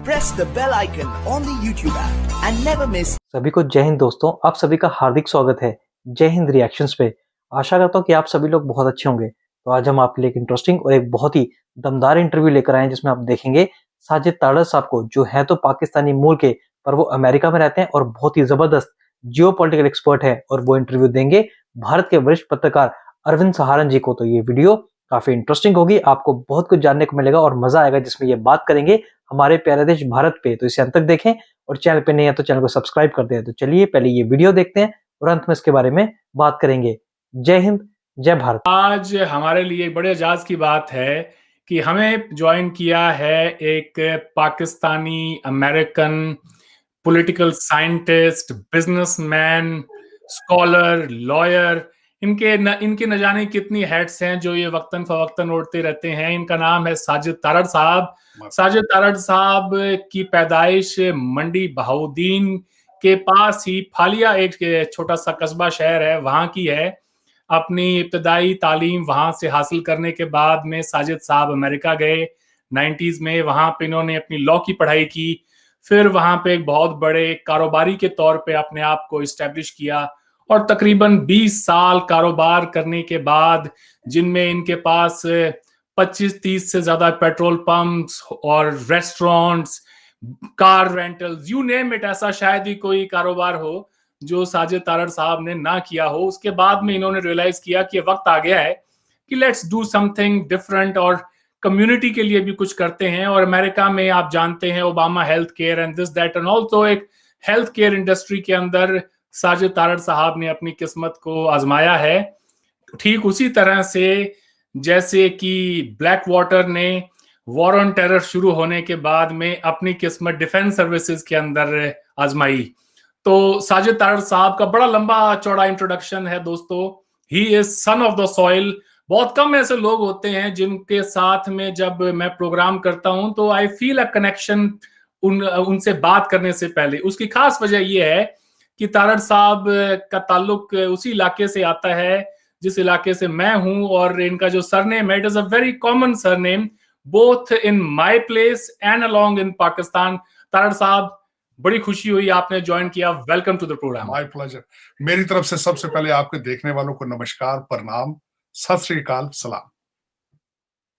press the bell icon on the YouTube app and never miss. सभी को जय हिंद दोस्तों, आप सभी का हार्दिक स्वागत है जय हिंद रिएक्शंस पे। आशा करता हूँ कि आप सभी लोग बहुत अच्छे होंगे। तो आज हम आपके लिए एक इंटरेस्टिंग और एक बहुत ही दमदार इंटरव्यू लेकर आए हैं, जिसमें आप देखेंगे साजिद ताड़र साहब को, जो है तो पाकिस्तानी मूल के, पर वो अमेरिका में रहते हैं और बहुत ही जबरदस्त जियोपॉलिटिकल एक्सपर्ट है, और वो इंटरव्यू देंगे भारत के वरिष्ठ पत्रकार अरविंद सहारन जी को। तो ये वीडियो काफी इंटरेस्टिंग होगी, आपको बहुत कुछ जानने को मिलेगा और मजा आएगा, जिसमें ये बात करेंगे हमारे प्यारे देश भारत पे। तो इसे अंत तक देखें और चैनल पे नहीं है तो चैनल को सब्सक्राइब कर दें। तो चलिए पहले ये वीडियो देखते हैं और अंत में इसके बारे में बात करेंगे। जय हिंद, जय भारत। आज हमारे लिए बड़े एजाज की बात है कि हमें ज्वाइन किया है एक Pakistani American political scientist, businessman, scholar, lawyer. इनके न जाने कितनी हेड्स हैं जो ये वक्तन फवक्तन उड़ते रहते हैं। इनका नाम है साजिद तारड़ साहब। साजिद तारड़ साहब की पैदाइश मंडी बहाउद्दीन के पास ही फालिया, एक छोटा सा कस्बा शहर है, वहां की है। अपनी इब्तदाई तालीम वहां से हासिल करने के बाद में साजिद साहब अमेरिका गए 90s में। वहां पे इन्होंने अपनी लॉ की पढ़ाई की, फिर वहां पे एक बहुत बड़े कारोबारी के तौर पे अपने आप को इस्टेब्लिश किया, और तकरीबन 20 साल कारोबार करने के बाद, जिनमें इनके पास 25-30 से ज्यादा पेट्रोल पंप्स और restaurants, car rentals, you name it, ऐसा शायद ही कोई कारोबार हो जो साजिद तारड़ साहब ने ना किया हो। उसके बाद में इन्होंने रियलाइज किया कि वक्त आ गया है कि लेट्स डू समथिंग डिफरेंट और कम्युनिटी के लिए भी कुछ करते हैं। और अमेरिका में आप जानते हैं Obama health care and this that and also, एक हेल्थ केयर इंडस्ट्री के अंदर साजिद तारड़ साहब ने अपनी किस्मत को आजमाया है। ठीक उसी तरह से जैसे कि ब्लैक वाटर ने वॉर ऑन टेरर शुरू होने के बाद में अपनी किस्मत डिफेंस सर्विसेज के अंदर आजमाई। तो साजिद तारड़ साहब का बड़ा लंबा चौड़ा इंट्रोडक्शन है दोस्तों। He is son of the soil. बहुत कम ऐसे लोग होते हैं जिनके साथ में जब मैं प्रोग्राम करता हूं तो आई फील अ कनेक्शन उनसे बात करने से पहले। उसकी खास वजह यह है कि तारड़ साहब का ताल्लुक उसी इलाके से आता है जिस इलाके से मैं हूं, और इनका जो सरनेम है, it is a very common surname both in my place and along in Pakistan. Tarar Sahab, बड़ी खुशी हुई आपने ज्वाइन किया। Welcome to the program. My pleasure. मेरी तरफ से सबसे पहले आपके देखने वालों को नमस्कार, प्रणाम, सत श्री अकाल, सलाम।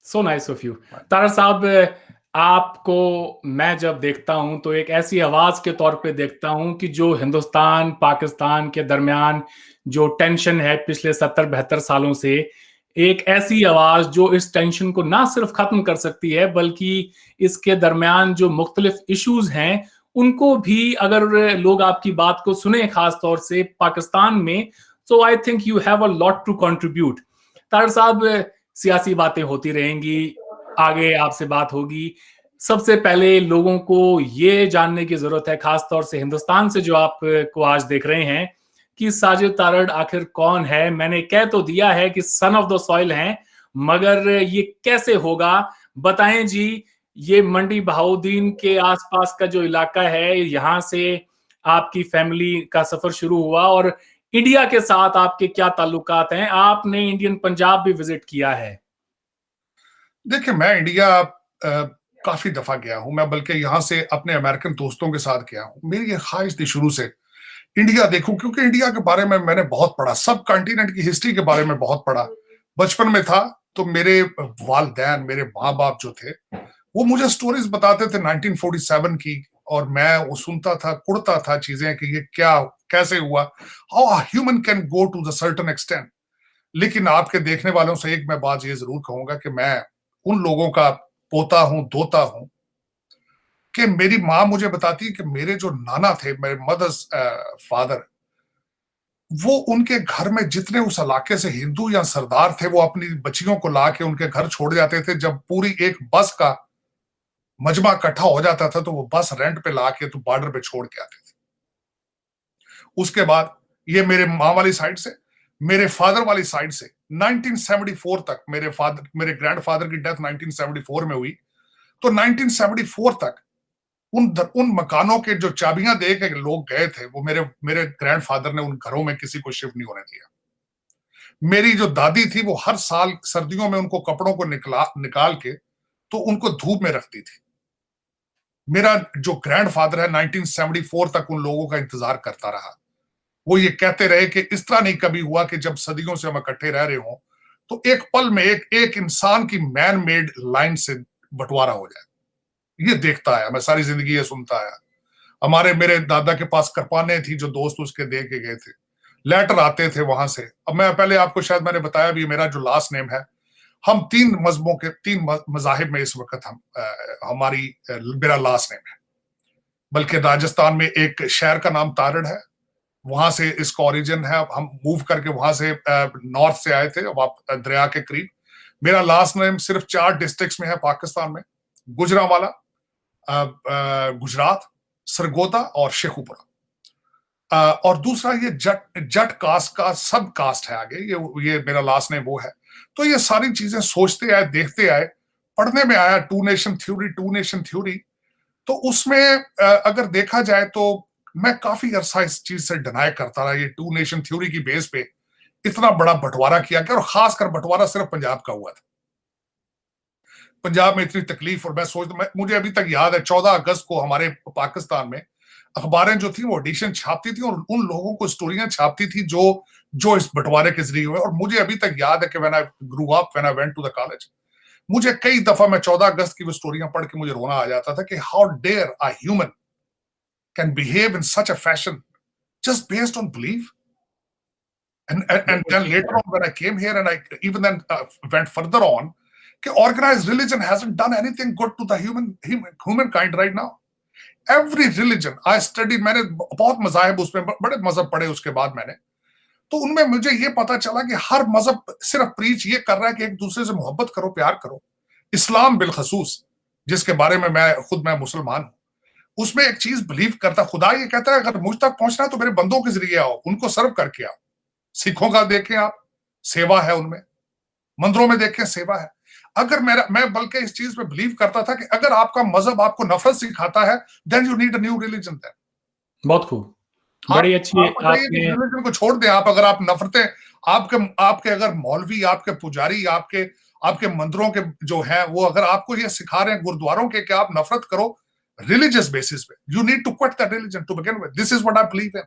So nice of you. Tarar साहब, आपको मैं जब देखता हूं तो एक ऐसी आवाज के तौर पे देखता हूं कि जो हिंदुस्तान पाकिस्तान के दरमियान जो टेंशन है पिछले 70-72 सालों से, एक ऐसी आवाज जो इस टेंशन को ना सिर्फ खत्म कर सकती है बल्कि इसके दरमियान जो मुख्तलिफ इश्यूज हैं उनको भी, अगर लोग आपकी बात को सुने खास तौर से पाकिस्तान में, so I think you have a lot to contribute. Tarar साहब, सियासी बातें होती रहेंगी, आगे आपसे बात होगी। सबसे पहले लोगों को ये जानने की जरूरत है, खास तौर से हिंदुस्तान से जो आपको आज देख रहे हैं, कि साजिद तारड़ आखिर कौन है। मैंने कह तो दिया है कि सन ऑफ द सॉइल हैं, मगर ये कैसे होगा, बताएं जी। ये मंडी बहाउद्दीन के आसपास का जो इलाका है, यहाँ से आपकी फैमिली का सफर शुरू हुआ, और इंडिया के साथ आपके क्या ताल्लुकात हैं? आपने इंडियन पंजाब भी विजिट किया है। देखिए, मैं इंडिया काफी दफा गया हूं। मैं बल्कि यहाँ से अपने अमेरिकन दोस्तों के साथ गया हूं। मेरी ये ख्वाहिश थी शुरू से इंडिया देखूं, क्योंकि इंडिया के बारे में मैंने बहुत पढ़ा, सब कॉन्टिनेंट की हिस्ट्री के बारे में बहुत पढ़ा। बचपन में था तो मेरे वालिदैन, मेरे माँ बाप जो थे, वो मुझे स्टोरीज बताते थे 1947 की, और मैं वो सुनता था, कुड़ता था चीजें कि ये क्या, कैसे हुआ, how human can go to the certain extent. लेकिन आपके देखने वालों से एक मैं बात ये जरूर कहूंगा कि मैं उन लोगों का पोता हूं, दोता हूं, कि मेरी माँ मुझे बताती है कि मेरे जो नाना थे, मेरे मदर्स फादर, वो उनके घर में जितने उस इलाके से हिंदू या सरदार थे, वो अपनी बच्चियों को ला के उनके घर छोड़ जाते थे। जब पूरी एक बस का मजमा इकट्ठा हो जाता था तो वो बस रेंट पे ला के तो बॉर्डर पे छोड़ के आते थे। उसके बाद ये मेरे माँ वाली साइड से, मेरे फादर वाली साइड से 1974 तक, मेरे ग्रैंडफादर की डेथ 1974 में हुई, तो 1974 तक उन मकानों के जो चाबियां दे के लोग गए थे, वो मेरे ग्रैंडफादर ने उन घरों में किसी को शिफ्ट नहीं होने दिया। मेरी जो दादी थी वो हर साल सर्दियों में उनको कपड़ों को निकाल के तो उनको धूप में रखती थी। मेरा जो ग्रैंडफादर है 1974 तक उन लोगों का इंतजार करता रहा। वो ये कहते रहे कि इस तरह नहीं कभी हुआ कि जब सदियों से हम इकट्ठे रह रहे हों तो एक पल में एक इंसान की मैन मेड लाइन से बंटवारा हो जाए। ये देखता है, मैं सारी जिंदगी ये सुनता है। मेरे दादा के पास कृपाने थी जो दोस्त उसके दे के गए थे, लेटर आते थे वहां से। अब मैं पहले आपको शायद मैंने बताया भी, मेरा जो लास्ट नेम है, हम तीन मजाहिब में इस वक्त मेरा लास्ट नेम है। बल्कि राजस्थान में एक शहर का नाम तारड़ है, वहां से इसका ओरिजिन है। हम मूव करके वहां से नॉर्थ से आए थे, दरिया के करीब। मेरा लास्ट नेम सिर्फ 4 डिस्ट्रिक्ट्स में है पाकिस्तान में, गुजरांवाला, गुजरात, सरगोदा और शेखुपुरा। और दूसरा ये जट कास्ट का सब कास्ट है आगे, ये मेरा लास्ट नेम वो है। तो ये सारी चीजें सोचते आए, देखते आए, पढ़ने में आया टू नेशन थ्योरी। तो उसमें अगर देखा जाए तो मैं काफी अरसा इस चीज से डिनाई करता रहा। ये टू नेशन थ्योरी की बेस पे इतना बड़ा बंटवारा किया गया, और खासकर बंटवारा सिर्फ पंजाब का हुआ था। पंजाब में इतनी तकलीफ, और मैं सोचता, मुझे अभी तक याद है 14 अगस्त को हमारे पाकिस्तान में अखबारें जो थी वो एडिशन छापती थी और उन लोगों को स्टोरियां छापती थी जो इस बंटवारे के जरिए हुए। और मुझे अभी तक याद है कि when I went to the college, मुझे कई दफा मैं 14 अगस्त की वो स्टोरियां पढ़ के मुझे रोना आ जाता था कि how dare a human can behave in such a fashion just based on belief. And then later on when I came here and I even then went further on, organized religion hasn't done anything good to the humankind right now. Every religion I studied, मैंने बहुत मज़ाहिब उसमें बड़े मज़हब पढ़े उसके बाद मैंने, तो उनमें मुझे ये पता चला कि हर मज़हब सिर्फ प्रीच ये कर रहा है कि एक दूसरे से मोहब्बत करो, प्यार करो। इस्लाम बिलखसूस, जिसके बारे में मैं मुसलमान हूँ, उसमें एक चीज बिलीव करता, खुदा ये कहता है अगर मुझ तक पहुंचना है तो मेरे बंदों के जरिए आओ, उनको सर्व करके आओ। सिखों का देखें आप, सेवा है उनमें, मंदिरों में देखें सेवा है। अगर मैं बल्कि इस चीज पे बिलीव करता था कि अगर आपका मजहब आपको नफरत सिखाता है, then you need a new religion. Then बहुत खूब, बड़ी अच्छी आपने रिलीजन को छोड़ दें आप। अगर आप नफरतें, आपके अगर मौलवी, आपके पुजारी, आपके मंदिरों के जो हैं वो अगर आपको ये सिखा रहे हैं गुरुद्वारों के कि आप नफरत करो रिलीजियस बेसिस पे, you need to quit that religion to begin with. This is what I believe in.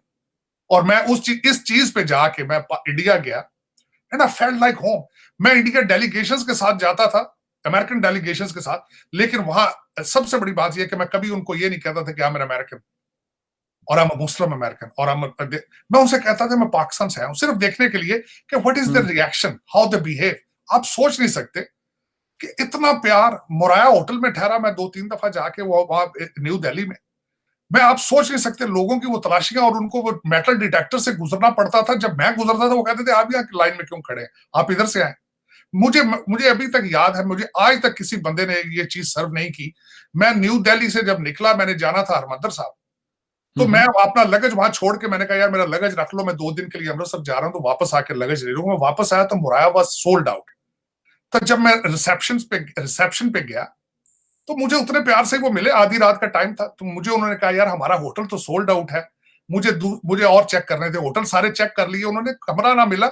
और मैं इस चीज पे जाके मैं इंडिया गया and I felt like home. मैं इंडिया डेलीगेशंस के साथ जाता था, अमेरिकन डेलीगेशंस के साथ, लेकिन वहां सबसे बड़ी बात यह कि मैं कभी उनको ये नहीं कहता था कि आई एम एन अमेरिकन और I am a Muslim American, और मैं उनसे कहता था मैं पाकिस्तान से आया हूं, सिर्फ देखने के लिए कि what is the reaction, how they behave. आप सोच नहीं सकते कि इतना प्यार। मोराया होटल में ठहरा मैं 2-3 दफा जाके, वो वहां न्यू दिल्ली में। मैं आप सोच नहीं सकते लोगों की वो तलाशियां, और उनको वो मेटल डिटेक्टर से गुजरना पड़ता था। जब मैं गुजरता था वो कहते थे आप यहाँ लाइन में क्यों खड़े हैं, आप इधर से आए। मुझे अभी तक याद है, मुझे आज तक किसी बंदे ने ये चीज सर्व नहीं की। मैं न्यू दिल्ली से जब निकला, मैंने जाना था हरमंदर साहब, तो मैं अपना लगेज वहां छोड़ के मैंने कहा यार मेरा लगेज रख लो, मैं 2 दिन के लिए अमृतसर जा रहा हूँ, तो वापस आके लगेज ले लूंगा। वापस आया तो मोराया वाज सोल्ड आउट। तो जब मैं रिसेप्शन पे गया तो मुझे उतने प्यार से वो मिले, आधी रात का टाइम था, तो मुझे उन्होंने कहा यार हमारा होटल तो सोल्ड आउट है, मुझे और चेक करने थे। होटल सारे चेक कर लिए उन्होंने, कमरा ना मिला।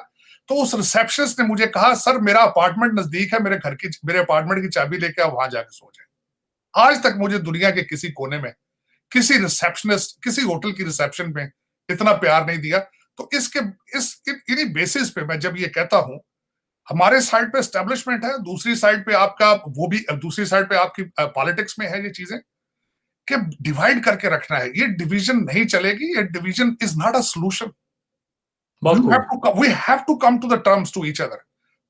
तो उस रिसेप्शनिस्ट ने मुझे कहा सर मेरा अपार्टमेंट नजदीक है, मेरे अपार्टमेंट की चाबी लेके आप वहां जाके सो जाए। आज तक मुझे दुनिया के किसी कोने में किसी रिसेप्शनिस्ट, किसी होटल की रिसेप्शन में इतना प्यार नहीं दिया। तो इन्हीं बेसिस पे मैं जब ये कहता हूं, हमारे साइड पे एस्टेब्लिशमेंट है, दूसरी साइड पे आपका वो भी, दूसरी साइड पे आपकी पॉलिटिक्स में है ये चीजें कि डिवाइड करके रखना है। ये डिवीजन नहीं चलेगी, ये division is not a solution. We have to come to the terms to each other.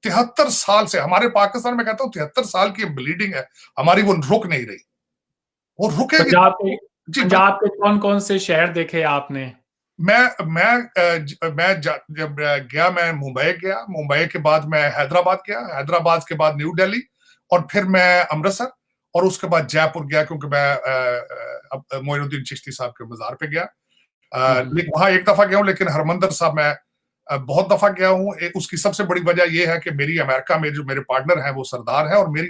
73 साल से हमारे पाकिस्तान में, कहता हूँ 73 साल की ब्लीडिंग है हमारी, वो रुक नहीं रही, वो रुकेगी। पंजाब के कौन कौन से शहर देखे आपने? जब गया, मैं मुंबई गया, मुंबई के बाद मैं हैदराबाद गया, हैदराबाद के बाद न्यू दिल्ली, और फिर मैं अमृतसर, और उसके बाद जयपुर गया, क्योंकि मैं मोइनुद्दीन चिश्ती साहब के मजार पे गया। वहां एक दफा गया हूँ, लेकिन हरमंदर साहब मैं बहुत दफा गया हूँ। उसकी सबसे बड़ी वजह यह है कि मेरी अमेरिका में जो मेरे पार्टनर हैं वो सरदार है, और मेरी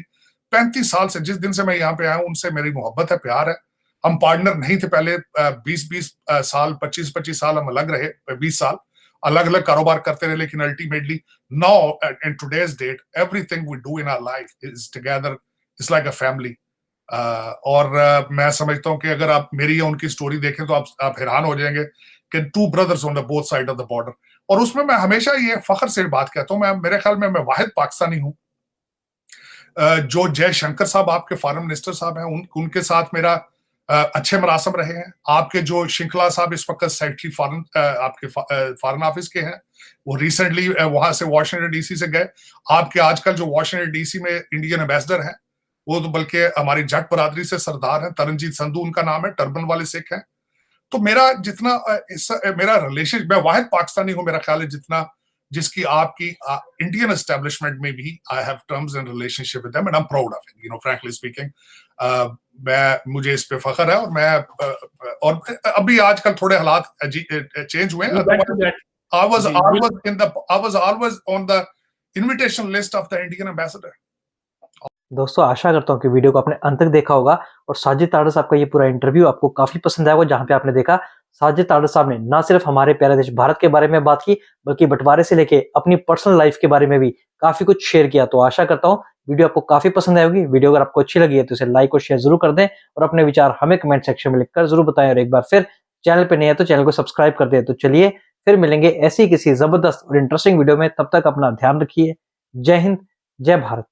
35 साल से, जिस दिन से मैं यहाँ पे आया हूँ, उनसे मेरी मोहब्बत है, प्यार है। हम पार्टनर नहीं थे पहले, 20 साल 25 साल हम अलग रहे, 20 साल अलग अलग कारोबार करते रहे, लेकिन ultimately now in today's date everything we do in our life is together, it's like a family. और मैं समझता हूं कि अगर आप मेरी या उनकी स्टोरी देखें तो आप हैरान हो जाएंगे कि two brothers on the both side of the border. और उसमें मैं हमेशा ये फख्र से बात कहता हूं, मेरे ख्याल में मैं वाहिद पाकिस्तानी हूं जो जयशंकर साहब आपके फॉरेन मिनिस्टर साहब हैं उनके साथ मेरा अच्छे मरासम रहे हैं। आपके जो श्रृंखला साहब इस वक्त सेक्रेटरी फॉरेन आपके फॉरेन ऑफिस के हैं, वो रिसेंटली वहां से वाशिंगटन डीसी से गए। आपके आजकल जो वाशिंगटन डीसी में इंडियन एम्बेसडर हैं वो तो बल्कि हमारी जट बरादरी से सरदार हैं, तरनजीत संधू उनका नाम है, टर्बन वाले सिख हैं। तो मेरा जितना मेरा रिलेशन, मैं वाहिद पाकिस्तानी हूं मेरा ख्याल है जितना जिसकी आपकी इंडियन एस्टेब्लिशमेंट में भी I have terms and relationship with them and I am proud of it, frankly speaking. मुझे इस पे फख्र है। और मैं और अभी आजकल थोड़े हालात चेंज हुए हैं। I was always on the invitation list of the Indian ambassador. दोस्तों आशा करता हूँ कि वीडियो को आपने अंत तक देखा होगा और साजिद ताडर साहब का ये पूरा इंटरव्यू आपको काफी पसंद आया होगा, जहां पे आपने देखा साजिद ताडर साहब ने ना सिर्फ हमारे प्यारे देश भारत के बारे में बात की बल्कि बंटवारे से लेके अपनी पर्सनल लाइफ के बारे में भी काफी कुछ शेयर किया। तो आशा करता हूँ वीडियो आपको काफी पसंद आएगी। वीडियो अगर आपको अच्छी लगी है तो इसे लाइक और शेयर जरूर कर दें और अपने विचार हमें कमेंट सेक्शन में लिखकर जरूर बताएं। और एक बार फिर चैनल पे नए हैं तो चैनल को सब्सक्राइब कर दें। तो चलिए फिर मिलेंगे ऐसी किसी जबरदस्त और इंटरेस्टिंग वीडियो में, तब तक अपना ध्यान रखिए। जय हिंद, जय भारत।